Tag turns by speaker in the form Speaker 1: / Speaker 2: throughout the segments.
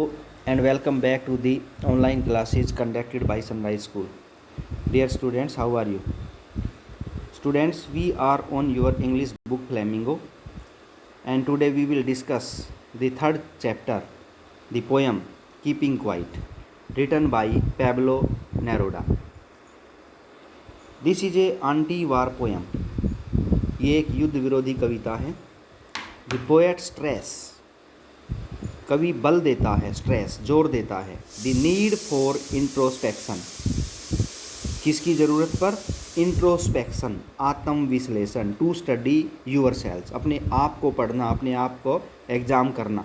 Speaker 1: Hello and welcome back to the online classes conducted by Sunrise School. Dear students, how are you? Students, we are on your English book Flamingo, and today we will discuss the third chapter, the poem Keeping Quiet, written by Pablo Neruda. This is a anti-war poem. ये एक युद्ध विरोधी कविता है. The poet stress, कवि बल देता है, stress जोर देता है. द नीड फॉर इंट्रोस्पेक्शन, किसकी ज़रूरत पर? इंट्रोस्पेक्शन, आत्म विश्लेषण. टू स्टडी यूर सेल्स, अपने आप को पढ़ना, अपने आप को एग्जाम करना.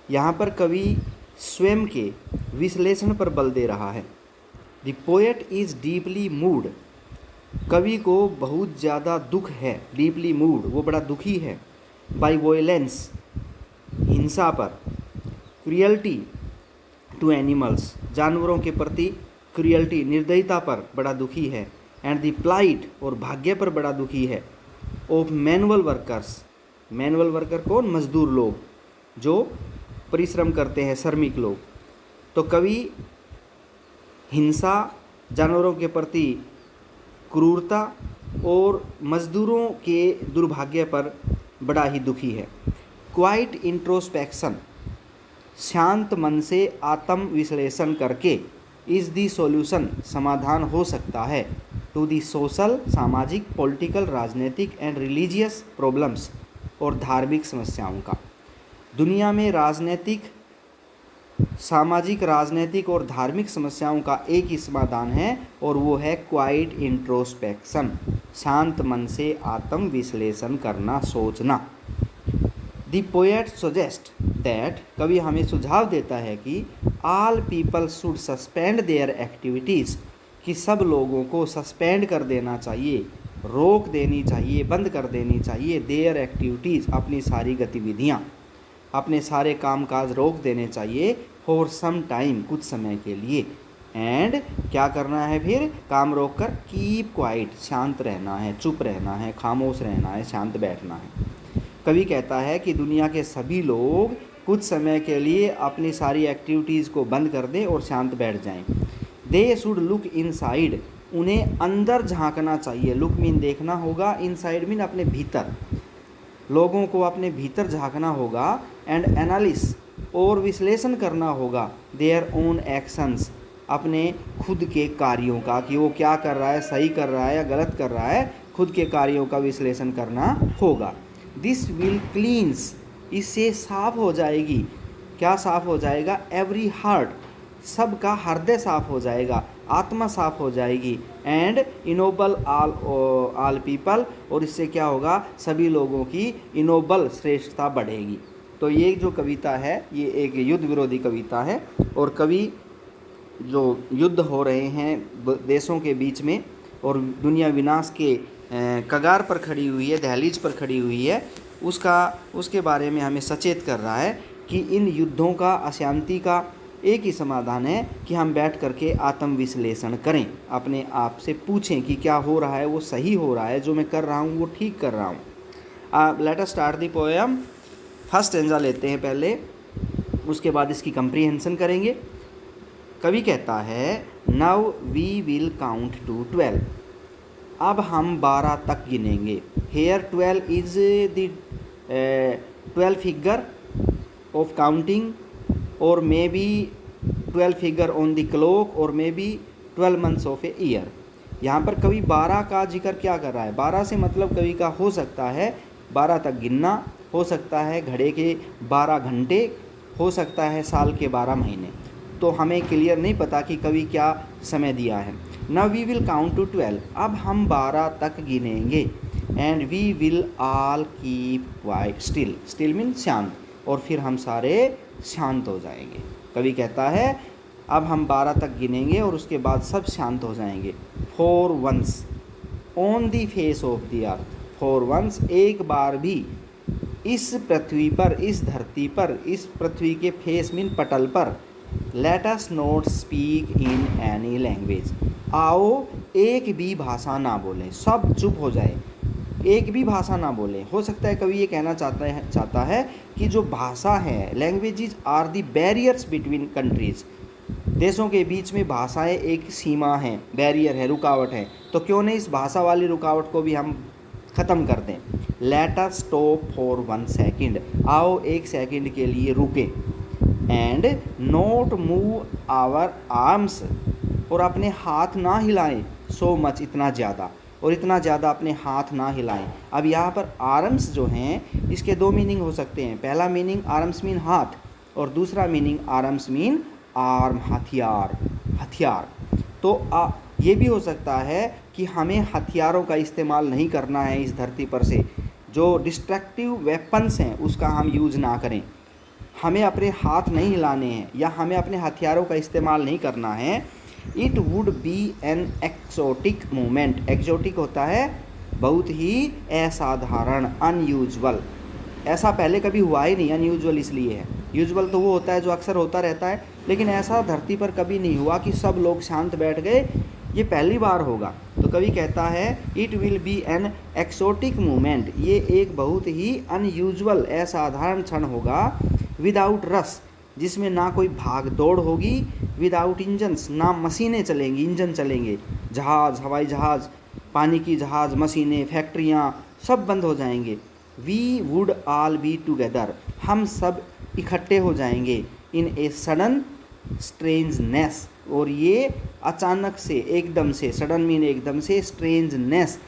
Speaker 1: यहाँ पर कवि स्वयं के विश्लेषण पर बल दे रहा है. The poet is deeply mood, कवि को बहुत ज़्यादा दुख है. डीपली मूड, वो बड़ा दुखी है. बाय वॉयलेंस, हिंसा पर. क्रियल्टी टू एनिमल्स, जानवरों के प्रति क्रियल्टी, निर्दयता पर बड़ा दुखी है. एंड द प्लाइट, और भाग्य पर बड़ा दुखी है. Of manual workers, manual worker कौन? मजदूर लोग जो परिश्रम करते हैं, श्रमिक लोग. तो कवि हिंसा, जानवरों के प्रति क्रूरता और मजदूरों के दुर्भाग्य पर बड़ा ही दुखी है. क्वाइट इंट्रोस्पेक्शन, शांत मन से आत्म विश्लेषण करके, इज़ दी सॉल्यूशन, समाधान हो सकता है. टू दी सोशल, सामाजिक, पॉलिटिकल, राजनीतिक एंड रिलीजियस प्रॉब्लम्स, और धार्मिक समस्याओं का. दुनिया में राजनीतिक, सामाजिक, राजनीतिक और धार्मिक समस्याओं का एक ही समाधान है, और वो है क्वाइट इंट्रोस्पेक्शन, शांत मन से आत्म विश्लेषण करना, सोचना. द पोएट सजेस्ट दैट, कवि हमें सुझाव देता है कि all people should suspend there activities, कि सब लोगों को सस्पेंड कर देना चाहिए, रोक देनी चाहिए, बंद कर देनी चाहिए. देयर एक्टिविटीज़, अपनी सारी गतिविधियाँ, अपने सारे कामकाज रोक देने चाहिए. फॉर सम टाइम, कुछ समय के लिए. एंड क्या करना है फिर? काम रोक कर कीप क्वाइट, शांत रहना है, चुप रहना है, खामोश रहना है, शांत बैठना है. कवि कहता है कि दुनिया के सभी लोग कुछ समय के लिए अपनी सारी एक्टिविटीज़ को बंद कर दें और शांत बैठ जाएं. दे शुड लुक इनसाइड, उन्हें अंदर झांकना चाहिए. लुक मीन देखना होगा, इनसाइड मीन अपने भीतर. लोगों को अपने भीतर झांकना होगा. एंड एनालिस, और विश्लेषण करना होगा. देयर ओन एक्शंस, अपने खुद के कार्यों का, कि वो क्या कर रहा है, सही कर रहा है या गलत कर रहा है. खुद के कार्यों का विश्लेषण करना होगा. दिस विल क्लींस, इससे साफ हो जाएगी. क्या साफ हो जाएगा? एवरी हार्ट, सबका हृदय साफ हो जाएगा, आत्मा साफ हो जाएगी. एंड इनोबल ऑल पीपल, और इससे क्या होगा? सभी लोगों की इनोबल, श्रेष्ठता बढ़ेगी. तो ये जो कविता है, ये एक युद्ध विरोधी कविता है. और कवि जो युद्ध हो रहे हैं देशों के बीच में, और दुनिया विनाश के कगार पर खड़ी हुई है, दहलीज पर खड़ी हुई है, उसके बारे में हमें सचेत कर रहा है कि इन युद्धों का, अशांति का एक ही समाधान है कि हम बैठ करके आत्म विश्लेषण करें, अपने आप से पूछें कि क्या हो रहा है, वो सही हो रहा है, जो मैं कर रहा हूँ वो ठीक कर रहा हूँ. Let us start the poem. First stanza लेते हैं पहले, उसके बाद इसकी कंप्रीहेंशन करेंगे. कवि कहता है, now we will count to 12, अब हम 12 तक गिनेंगे. Here 12 is the 12 figure of counting, और maybe 12 figure on the clock, और maybe 12 months of a year. यहाँ पर कवि 12 का जिक्र क्या कर रहा है? 12 से मतलब कवि का हो सकता है 12 तक गिनना, हो सकता है घड़े के 12 घंटे, हो सकता है साल के 12 महीने. तो हमें क्लियर नहीं पता कि कवि क्या समय दिया है. Now we will count to 12, अब हम 12 तक गिनेंगे. And we will all keep quiet still, still mean शांत, और फिर हम सारे शांत हो जाएंगे. कवि कहता है अब हम 12 तक गिनेंगे और उसके बाद सब शांत हो जाएंगे. For once on the face of the earth, for once, एक बार भी इस पृथ्वी पर, इस धरती पर, इस पृथ्वी के फेस मीन पटल पर. Let us not speak in any language, आओ एक भी भाषा ना बोलें, सब चुप हो जाए. एक भी भाषा ना बोलें। हो सकता है कवि ये कहना चाहता है कि जो भाषा है, languages are the barriers between countries, देशों के बीच में भाषाएं एक सीमा है, बैरियर है, रुकावट है। तो क्यों नहीं इस भाषा वाली रुकावट को भी हम ख़त्म कर दें। Let us stop for 1 second, आओ 1 सेकेंड के लिए रुके। And not move our arms, और अपने हाथ ना हिलाएं, सो मच, इतना ज़्यादा, और इतना ज़्यादा अपने हाथ ना हिलाएं। अब यहाँ पर आर्म्स जो हैं इसके 2 मीनिंग हो सकते हैं। पहला मीनिंग आर्म्स मीन हाथ, और दूसरा मीनिंग आर्म्स मीन आर्म, हथियार, हथियार। तो ये भी हो सकता है कि हमें हथियारों का इस्तेमाल नहीं करना है इस धरती पर से, जो डिस्ट्रक्टिव वेपन्स हैं उसका हम यूज़ ना करें, हमें अपने हाथ नहीं हिलाने हैं या हमें अपने हथियारों का इस्तेमाल नहीं करना है। It would be an exotic movement, exotic होता है बहुत ही असाधारण, अनयूजुअल, ऐसा पहले कभी हुआ ही नहीं, अनयूजुअल इसलिए है। यूजुअल तो वो होता है जो अक्सर होता रहता है, लेकिन ऐसा धरती पर कभी नहीं हुआ कि सब लोग शांत बैठ गए, ये पहली बार होगा। तो कवि कहता है it will be an exotic movement, ये एक बहुत ही अनयूजुअल, असाधारण क्षण होगा। विदाउट रस, जिसमें ना कोई भाग दौड़ होगी। विदाउट इंजन्स, ना मशीनें चलेंगी, इंजन चलेंगे, जहाज़, हवाई जहाज़, पानी की जहाज़, मशीनें, फैक्ट्रियाँ सब बंद हो जाएंगे। We would all be together, हम सब इकट्ठे हो जाएंगे। इन ए सडन स्ट्रेंजनेस, और ये अचानक से, एकदम से, सडन मीन एकदम से, स्ट्रेंजनेस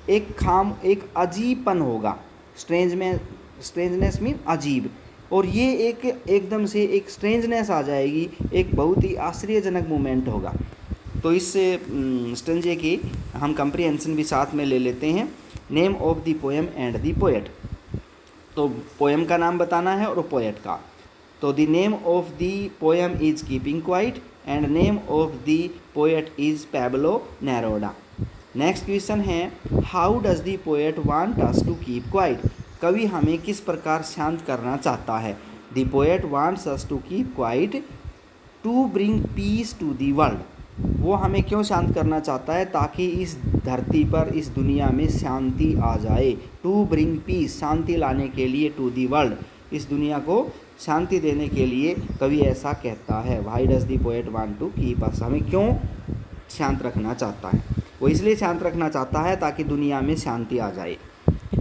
Speaker 1: एक अजीबपन होगा। स्ट्रेंजनेस मीन अजीब, और ये एकदम से एक स्ट्रेंजनेस आ जाएगी, एक बहुत ही आश्चर्यजनक मोमेंट होगा। तो इस स्टेंजे की हम कंप्रीहेंशन भी साथ में ले लेते हैं। Name of the poem and the poet, तो पोएम का नाम बताना है और पोएट का। तो the name of the poem is keeping quiet and name of the poet is Pablo Neruda. Next question है how does the poet want us to keep quiet, कवि हमें किस प्रकार शांत करना चाहता है। The poet wants us to keep quiet to bring peace to the world, वो हमें क्यों शांत करना चाहता है, ताकि इस धरती पर, इस दुनिया में शांति आ जाए। टू ब्रिंग पीस, शांति लाने के लिए, टू दी वर्ल्ड, इस दुनिया को शांति देने के लिए कवि ऐसा कहता है। Why does the poet want to keep us, हमें क्यों शांत रखना चाहता है, वो इसलिए शांत रखना चाहता है ताकि दुनिया में शांति आ जाए।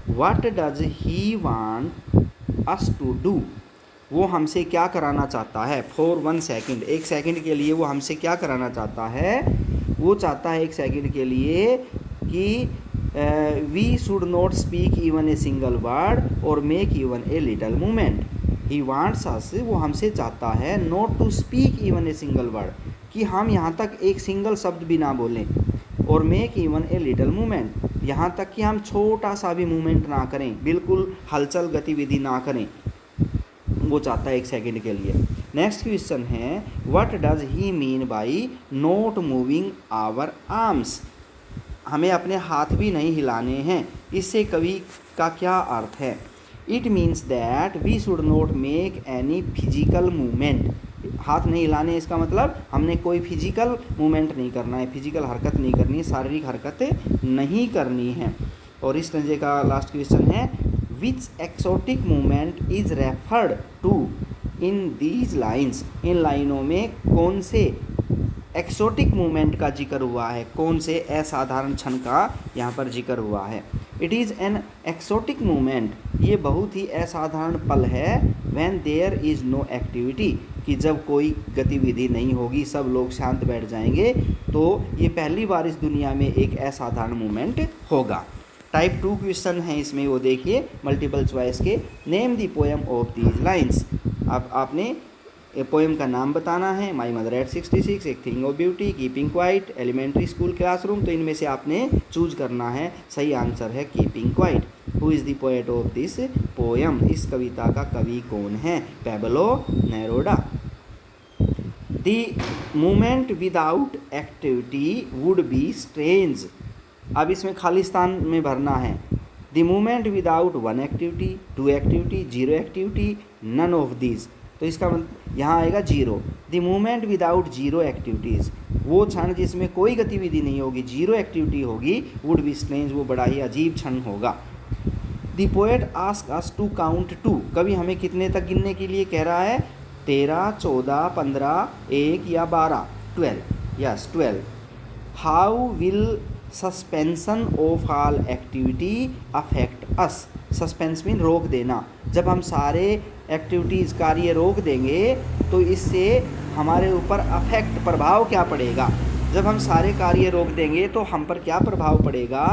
Speaker 1: What does he want us to do, वो हमसे क्या कराना चाहता है। फॉर 1 सेकेंड, 1 सेकेंड के लिए वो हमसे क्या कराना चाहता है, वो चाहता है 1 सेकेंड के लिए कि we should not speak even a single word और make even a little movement. He wants us, वो हमसे चाहता है not to speak even a single word, कि हम यहाँ तक एक सिंगल शब्द भी ना बोलें, और make even a little movement, यहाँ तक कि हम छोटा सा भी मूवमेंट ना करें, बिल्कुल हलचल गतिविधि ना करें, वो चाहता है 1 सेकेंड के लिए। नेक्स्ट क्वेश्चन है what does he mean by not moving our arms, हमें अपने हाथ भी नहीं हिलाने हैं, इससे कवि का क्या अर्थ है। It means that we should not make any physical movement, हाथ नहीं हिलाने इसका मतलब हमने कोई फिजिकल मूवमेंट नहीं करना है, फिजिकल हरकत नहीं करनी है, शारीरिक हरकतें नहीं करनी है। और इस तरह का लास्ट क्वेश्चन है which exotic movement is referred to in these lines, इन लाइनों में कौन से एक्सोटिक मूवमेंट का जिक्र हुआ है, कौन से असाधारण क्षण का यहाँ पर जिक्र हुआ है। It is an exotic movement, ये बहुत ही असाधारण पल है। When there is no activity, कि जब कोई गतिविधि नहीं होगी, सब लोग शांत बैठ जाएंगे, तो ये पहली बार इस दुनिया में एक असाधारण मूवमेंट होगा। टाइप 2 क्वेश्चन है इसमें, वो देखिए मल्टीपल चॉइस के। Name the poem of these lines, अब आपने पोएम का नाम बताना है। माई मदर एट 66, एक thing of beauty, keeping quiet, elementary school classroom, तो इनमें से आपने चूज करना है। सही आंसर है keeping quiet. Who is the poet of this poem, इस कविता का कवि कौन है, Pablo Neruda. The movement without activity would be strange, अब इसमें खालिस्तान में भरना है। The movement without 1 activity, 2 activity, 0 activity, none of these, तो इसका यहाँ आएगा zero. The movement without zero activities, वो क्षण जिसमें कोई गतिविधि नहीं होगी, जीरो एक्टिविटी होगी, वुड बी स्ट्रेंज, वो बड़ा ही अजीब क्षण होगा। The poet ask us to count to, कवि हमें कितने तक गिनने के लिए कह रहा है? 13, 14, 15, 1 या 12, 12, yes 12। How will suspension of all activity affect us, suspense mean रोक देना, जब हम सारे एक्टिविटीज़ कार्य रोक देंगे तो इससे हमारे ऊपर अफेक्ट प्रभाव क्या पड़ेगा? जब हम सारे कार्य रोक देंगे तो हम पर क्या प्रभाव पड़ेगा?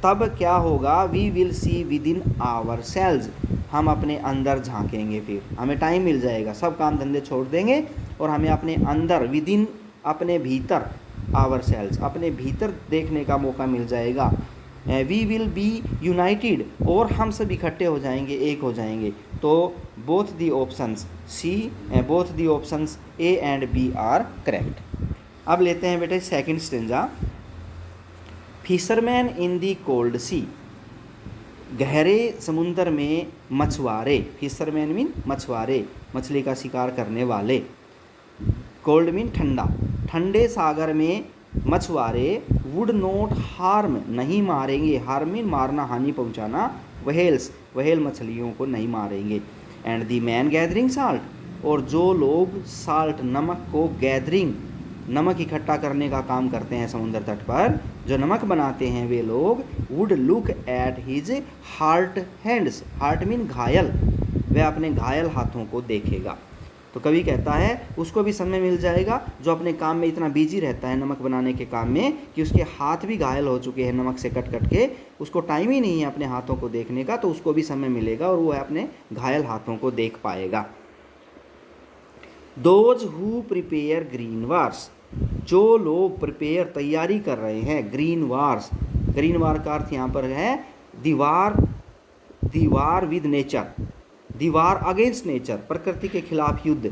Speaker 1: तब क्या होगा? We will see within our cells, हम अपने अंदर झांकेंगे, फिर हमें टाइम मिल जाएगा, सब काम धंधे छोड़ देंगे और हमें अपने अंदर, विद इन, अपने भीतर, आवर सेल्स, अपने भीतर देखने का मौका मिल जाएगा। वी विल बी यूनाइटेड, और हम सब इकट्ठे हो जाएंगे, एक हो जाएंगे। तो both the options C, both the options A and B are correct. अब लेते हैं बेटे second stanza. Fisherman in the cold sea, गहरे समुंदर में मछुआरे, फिशरमैन मीन मछुआरे, मछली का शिकार करने वाले। कोल्ड मीन ठंडा, ठंडे सागर में मछुआरे वुड नॉट हार्म, नहीं मारेंगे, हार्म मीन मारना, हानि पहुंचाना, व्हेल्स, व्हेल मछलियों को नहीं मारेंगे। And the man gathering salt, और जो लोग साल्ट, नमक को गैदरिंग, नमक इकट्ठा करने का काम करते हैं समुद्र तट पर, जो नमक बनाते हैं वे लोग, would look at his heart hands, heart mean घायल, वह अपने घायल हाथों को देखेगा। तो कवि कहता है उसको भी समय मिल जाएगा जो अपने काम में इतना बिजी रहता है, नमक बनाने के काम में, कि उसके हाथ भी घायल हो चुके हैं नमक से कट कट के, उसको टाइम ही नहीं है अपने हाथों को देखने का, तो उसको भी समय मिलेगा और वो अपने घायल हाथों को देख पाएगा। Those who prepare green wars, जो लोग प्रिपेयर, तैयारी कर रहे हैं, ग्रीन वार्स, ग्रीन वार का अर्थ यहाँ पर है दीवार, दीवार विद नेचर, दीवार अगेंस्ट नेचर, प्रकृति के खिलाफ युद्ध,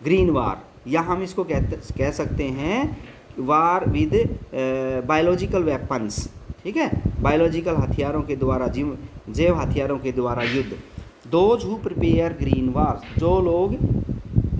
Speaker 1: ग्रीन वार, या हम इसको कह सकते हैं वार विद बायोलॉजिकल वेपन्स, ठीक है, बायोलॉजिकल हथियारों के द्वारा, जैव हथियारों के द्वारा युद्ध। दोज हु प्रिपेयर ग्रीन वार, जो लोग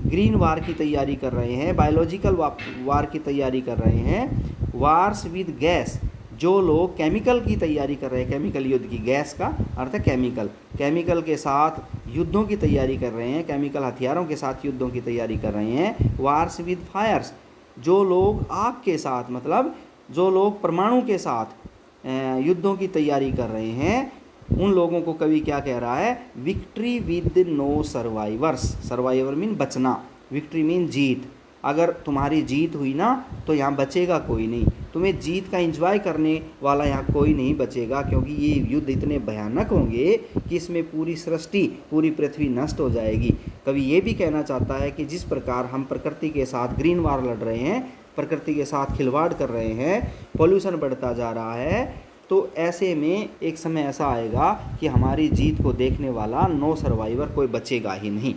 Speaker 1: ग्रीन वार की तैयारी कर रहे हैं, बायोलॉजिकल वार की तैयारी कर रहे हैं। वार्स विद गैस, जो लोग केमिकल की तैयारी कर रहे हैं, केमिकल युद्ध की, गैस का अर्थ है केमिकल, केमिकल के साथ युद्धों की तैयारी कर रहे हैं, केमिकल हथियारों के साथ युद्धों की तैयारी कर रहे हैं। वार्स विद फायर्स, जो लोग आग के साथ, मतलब जो लोग परमाणु के साथ युद्धों की तैयारी कर रहे हैं, उन लोगों को कवि क्या कह रहा है? Victory with no survivors, survivor mean बचना, विक्ट्री मीन जीत, अगर तुम्हारी जीत हुई ना तो यहाँ बचेगा कोई नहीं, तुम्हें जीत का एंजॉय करने वाला यहाँ कोई नहीं बचेगा, क्योंकि ये युद्ध इतने भयानक होंगे कि इसमें पूरी सृष्टि, पूरी पृथ्वी नष्ट हो जाएगी। कवि ये भी कहना चाहता है कि जिस प्रकार हम प्रकृति के साथ ग्रीन वार लड़ रहे हैं, प्रकृति के साथ खिलवाड़ कर रहे हैं, पोल्यूशन बढ़ता जा रहा है, तो ऐसे में एक समय ऐसा आएगा कि हमारी जीत को देखने वाला नो सर्वाइवर कोई बचेगा ही नहीं।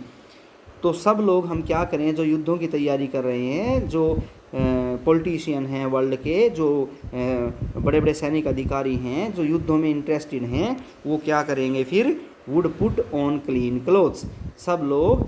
Speaker 1: तो सब लोग हम क्या करें, जो युद्धों की तैयारी कर रहे हैं, जो पॉलिटिशियन हैं वर्ल्ड के, जो बड़े बड़े सैनिक अधिकारी हैं, जो युद्धों में इंटरेस्टेड हैं, वो क्या करेंगे फिर? Would put on clean clothes, सब लोग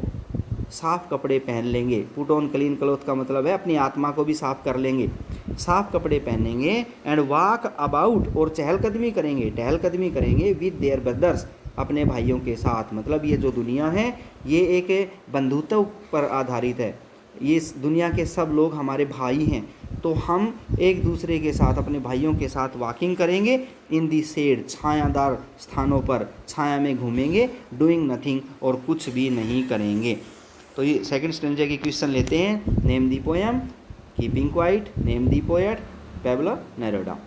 Speaker 1: साफ़ कपड़े पहन लेंगे। पुट ऑन क्लीन क्लोथ का मतलब है अपनी आत्मा को भी साफ़ कर लेंगे, साफ़ कपड़े पहनेंगे। एंड वॉक अबाउट, और चहलकदमी करेंगे, टहलकदमी करेंगे विद देयर ब्रदर्स, अपने भाइयों के साथ। मतलब ये जो दुनिया है ये एक बंधुत्व पर आधारित है, ये दुनिया के सब लोग हमारे भाई हैं, तो हम एक दूसरे के साथ, अपने भाइयों के साथ वॉकिंग करेंगे इन दी शेड, छायादार स्थानों पर छाया में घूमेंगे, डूइंग नथिंग, और कुछ भी नहीं करेंगे। तो ये सेकंड स्टेंजा की क्वेश्चन लेते हैं। Name the poem, keeping quiet, name the poet, Pablo Neruda.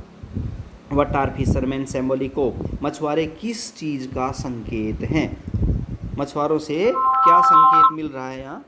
Speaker 1: What are fisherman symbolic of, मछुआरे किस चीज़ का संकेत हैं? मछुआरों से क्या संकेत मिल रहा है यहाँ?